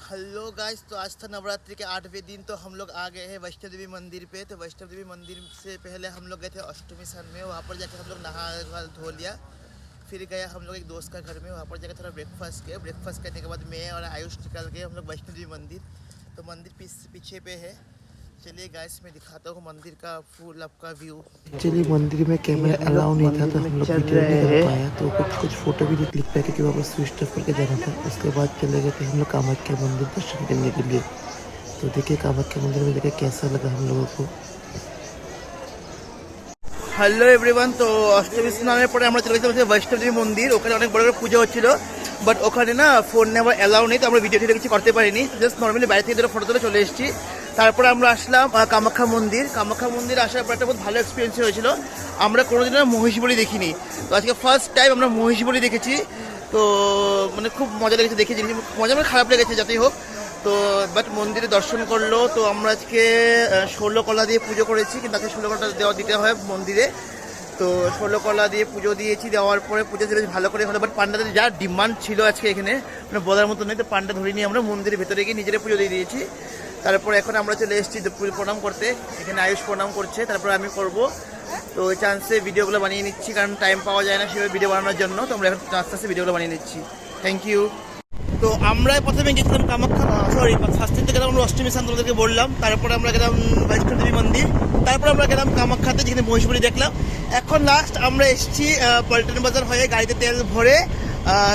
Hello guys, तो आज था नवरात्रि के 8वें दिन। तो हम लोग आ गए हैं वैष्णो देवी मंदिर पे। तो वैष्णो देवी मंदिर से पहले हम लोग गए थे अष्टमी सन में। वहाँ पर जाकर हम लोग नहा धो लिया। फिर गया हम लोग एक दोस्त का घर में, वहाँ पर जाकर थोड़ा ब्रेकफास्ट किया। ब्रेकफास्ट करने के बाद मैं और आयुष निकल गए हम लोग वैष्णो देवी मंदिर। तो मंदिर पीछे पे है। चलिए गाइस, मैं दिखाता हूँ मंदिर का फुल आपका व्यू। एक्चुअली मंदिर में कैमरा अलाउ नहीं था, तो हम लोग वीडियो नहीं कर पाया। तो कुछ फोटो भी नहीं क्लिक पाया क्योंकि वापस स्विच ऑफ करके जाना था। उसके बाद चले गए थे हम लोग कामाख्या मंदिर दर्शन करने के लिए। तो देखिए कामाख्या मंदिर में देखिए कैसा लगा हम लोगों को। हेलो एवरीवन, तो अष्टमी स्नाনের পরে আমরা চলে গেছিলাম বৈষ্ণব দেবী মন্দির। ওখানে অনেক বড় বড় পুজো হচ্ছিল, বাট ওখানে না ফোন নেওয়া অ্যালাউ নেই। তো আমরা ভিডিও কিছু করতে পারিনি। জাস্ট নর্মালি বাইরে থেকে ফটো তুলে চলে এসেছি। তারপরে আমরা আসলাম কামাখ্যা মন্দির। কামাখ্যা মন্দির আসার পর একটা বহুত ভালো এক্সপিরিয়েন্স হয়েছিল। আমরা কোনোদিনও মহিষবলি দেখিনি, তো আজকে ফার্স্ট টাইম আমরা মহিষবলি দেখেছি। তো মানে খুব মজা লেগেছে দেখে, জিনিস মজা মানে খারাপ লেগেছে যাতেই হোক। তো বাট মন্দিরে দর্শন করলো। তো আমরা আজকে 16 কলা দিয়ে পুজো করেছি, কিন্তু তাকে 16 কলা দিতে হয় মন্দিরে। তো 16 কলা দিয়ে পুজো দিয়েছি। দেওয়ার পরে পুজো দিলে ভালো করে হলো, বাট পান্ডাদের যা ডিমান্ড ছিল আজকে এখানে মানে বলার মতো নেই। তো পান্ডা ধরে নিয়ে আমরা মন্দিরের ভেতরে গিয়ে নিজেরা পুজো দিয়ে দিয়েছি। তারপরে এখন আমরা চলে এসেছি প্রণাম করতে। এখানে আয়ুষ প্রণাম করছে, তারপরে আমি করব। তো ওই চান্সে ভিডিওগুলো বানিয়ে নিচ্ছি, কারণ টাইম পাওয়া যায় না সেভাবে ভিডিও বানানোর জন্য। তো আমরা এখন আস্তে আস্তে ভিডিওগুলো বানিয়ে নিচ্ছি। Thank you. তো আমরা প্রথমে গেছিলাম কামাখ্যা, ফার্স্ট থেকে গেলাম অষ্টমী স্থান, তোমাদেরকে বললাম। তারপরে আমরা গেলাম বৈষ্ণো দেবী মন্দির। তারপরে আমরা গেলাম কামাখ্যাতে, যেখানে মহিষবলি দেখলাম। এখন লাস্ট আমরা এসেছি পল্টন বাজার হয়ে গাড়িতে তেল ভরে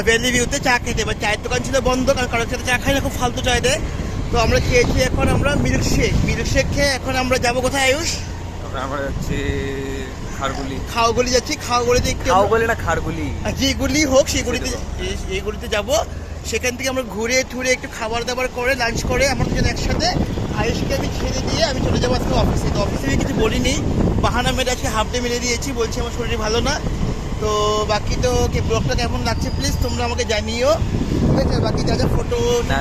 ভ্যালি ভিউতে চা খেতে। বা চায়ের দোকান ছিল বন্ধ, কারণ কারোর সাথে চা খাই না, খুব ফালতু চায় দেয়। তো আমরা খেয়েছি। এখন আমরা মিল্কশেক খেয়ে এখন আমরা যাবো কোথায় আয়ুষ? আমরা যাচ্ছি খাওয়াগুলি যাচ্ছি। খাওয়াগুলিতে না খারগুলি, যেগুলি হোক সেইগুলিতে যাবো। সেখান থেকে আমরা ঘুরে ঠুরে একটু খাবার দাবার করে লাঞ্চ করে আমরা দুজন একসাথে আয়ুষকে আমি ছেড়ে দিয়ে আমি চলে যাবো আজকে অফিসে। তো অফিসে আমি কিছু বলিনি, বাহানা মেরে আজকে হাফ ডে মেরে দিয়েছি, বলছি আমার শরীর ভালো না। তো বাকি তো ব্লগটা কেমন লাগছে প্লিজ তোমরা আমাকে জানিও, ঠিক আছে? বাকি যা যা ফটো না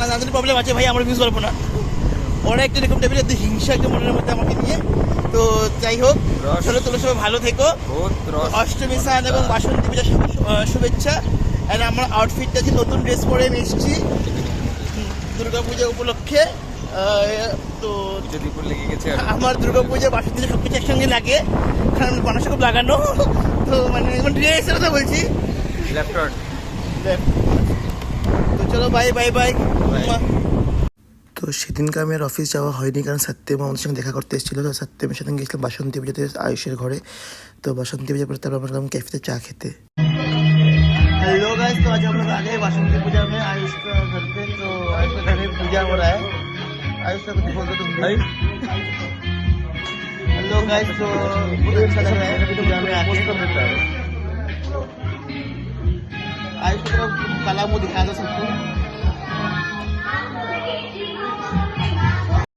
জানালে প্রবলেম আছে ভাই, আমরা ভিউজ পারবো না। ওরা একটা এরকম টাইপের হিংসা একটা মনের মধ্যে আমাকে নিয়ে। তো যাই হোক, চলো তোমরা সবাই ভালো থেকো। অষ্টমী স্নান এবং বাসন্তী পূজার শুভেচ্ছা। আর আমার আউটফিটটা আছে, নতুন ড্রেস পরে আমি এসেছি দুর্গা পূজা উপলক্ষে। তো লেগে গেছে আমার দুর্গা পূজা বাসন্তী সব কিছু একসঙ্গে লাগে, কারণ মানুষ খুব লাগানো। তো মানে এখন ড্রেসের কথা বলছি। তো চলো বাই বাই বাই। তো সেদিনকে আমি আর অফিস যাওয়া হয়নি, কারণ সত্যম আমাদের সঙ্গে দেখা করতে এসেছিলো। তো সত্যমের সাথে গেছিলাম বাসন্তী পূজাতে আয়ুষের ঘরে। তো বাসন্তী পূজার পরে তারপর আমরা গেলাম ক্যাফেতে চা খেতে। हेलो गाइस, तो आज हम लोग आ गए वासंती पूजा में आयुष का घर पे। तो आयुष का घर में पूजा हो रहा है। आयुष का कुछ बोल दो तुम। हेलो गाइस, तो बहुत अच्छा लग रहा है पूजा में आके। आयुष का काला मुंह दिखा दो सबको।